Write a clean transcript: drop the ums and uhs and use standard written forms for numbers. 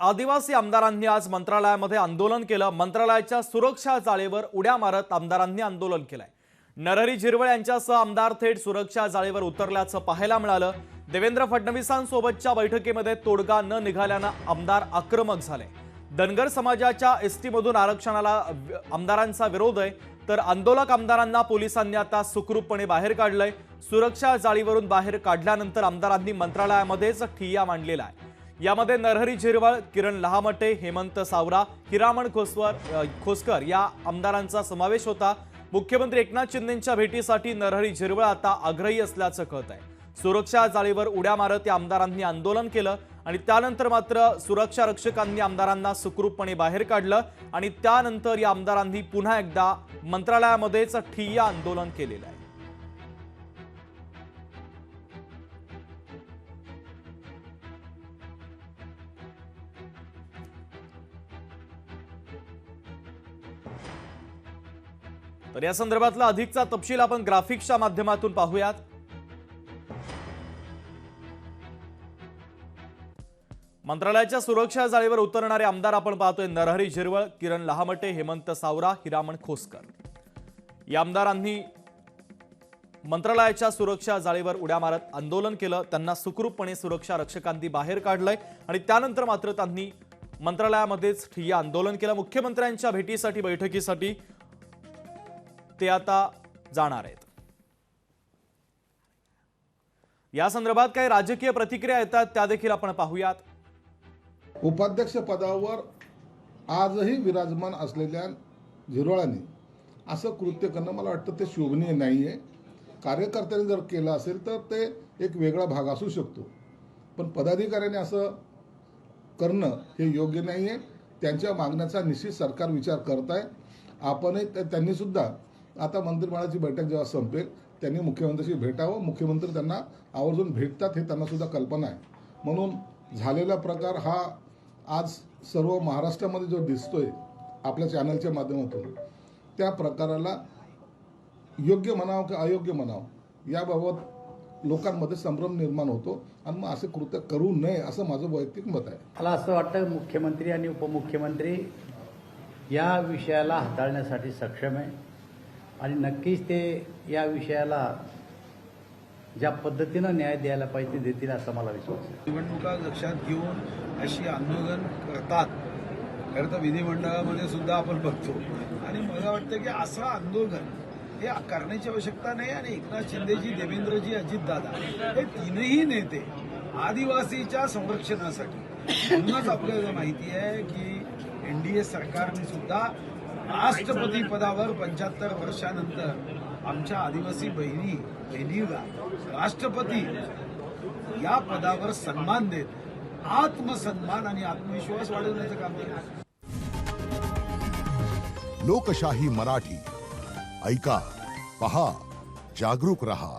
आदिवासी आमदारांनी आज मंत्रालयामध्ये आंदोलन केलं। मंत्रालयाच्या सुरक्षा जाळीवर उड्या मारत आमदारांनी आंदोलन केलंय। नरहरी झिरवळ यांच्यासह आमदार थेट सुरक्षा जाळीवर उतरल्याचं पाहायला मिळालं। देवेंद्र फडणवीसांसोबतच्या बैठकीमध्ये तोडगा न निघाल्यानं आमदार आक्रमक झाले। धनगर समाजाच्या एसटी मधून आरक्षणाला आमदारांचा विरोध आहे, तर आंदोलक आमदारांना पोलिसांनी आता सुखरूपपणे बाहेर काढलंय। सुरक्षा जाळीवरून बाहेर काढल्यानंतर आमदारांनी मंत्रालयामध्येच ठिय्या मांडलेला आहे। यामध्ये नरहरी झिरवळ, किरण लहामटे, हेमंत सावरा, हिरामण खोसकर या आमदारांचा समावेश होता। मुख्यमंत्री एकनाथ शिंदेंच्या भेटीसाठी नरहरी झिरवळ आता आग्रही असल्याचं कळत आहे। सुरक्षा जाळीवर उड्या मारत या आमदारांनी आंदोलन केलं आणि त्यानंतर मात्र सुरक्षा रक्षकांनी आमदारांना सुखरूपपणे बाहेर काढलं आणि त्यानंतर या आमदारांनी पुन्हा एकदा मंत्रालयामध्येच ठिय्या आंदोलन केलेलं आहे। तर या संदर्भातला अधिकचा तपशील आपण ग्राफिक्सच्या माध्यमातून पाहूयात। मंत्रालयाच्या सुरक्षा जाळीवर उतरणारे आमदार आपण पाहतोय नरहरी झिरवळ, किरण लहामटे, हेमंत सावरा, हिरामण खोसकर या आमदारांनी मंत्रालयाच्या सुरक्षा जाळीवर उड्या मारत आंदोलन केलं। त्यांना सुखरूपपणे सुरक्षा रक्षकांनी बाहेर काढलंय आणि त्यानंतर मात्र त्यांनी मंत्रालयामध्येच ठिय्या आंदोलन केलं। मुख्यमंत्र्यांच्या भेटीसाठी बैठकीसाठी ते आता जाणार आहेत। या संदर्भात काही राजकीय प्रतिक्रिया येतात त्या देखील आपण पाहूयात। उपाध्यक्ष पदावर आजही विराजमान असलेल्या झिरवळांनी असं कृत्य करणं मला वाटतं ते शोभनीय नाही आहे। कार्यकर्त्यांनी जर केलं असेल तर ते एक वेगळा भाग असू शकतो, पण पदाधिकाऱ्यांनी असं करणं हे योग्य नाही आहे। त्यांच्या मागण्याचा निश्चित सरकार विचार करत आहे। आपणही त्यांनी सुद्धा आता मंत्रिमंडळाची बैठक जेव्हा संपेल त्यांनी मुख्यमंत्र्यांशी भेटावं। मुख्यमंत्री त्यांना आवर्जून भेटतात हे त्यांना सुद्धा कल्पना आहे। म्हणून झालेला प्रकार हा आज सर्व महाराष्ट्रामध्ये जो दिसतोय आपल्या चॅनलच्या माध्यमातून, त्या प्रकाराला योग्य म्हणावं की अयोग्य म्हणावं याबाबत लोकांमध्ये संभ्रम निर्माण होतो आणि मग असे कृत्य करू नये असं माझं वैयक्तिक मत आहे। मला असं वाटतं मुख्यमंत्री आणि उपमुख्यमंत्री या विषयाला हाताळण्यासाठी सक्षम आहे आणि नक्कीच ते या विषयाला ज्या पद्धतीनं न्याय द्यायला पाहिजे ते देतील असा मला विश्वास आहे। निवडणुका लक्षात घेऊन अशी आंदोलन करतात, खरं तर विधिमंडळामध्ये सुद्धा आपण बघतो आणि मला वाटतं की असं आंदोलन हे करण्याची आवश्यकता नाही। आणि एकनाथ शिंदेजी, देवेंद्रजी, अजितदादा हे तीनही नेते आदिवासीच्या संरक्षणासाठी, म्हणूनच आपल्याला माहिती आहे की एनडीए सरकारने सुद्धा राष्ट्रपती पदावर 75 वर्षानंतर आमच्या आदिवासी बहिणीला राष्ट्रपती या पदावर सन्मान देत आत्मसन्मान आणि आत्मविश्वास वाढवण्याचं काम केलं। लोकशाही मराठी ऐका, पहा, जागरूक रहा।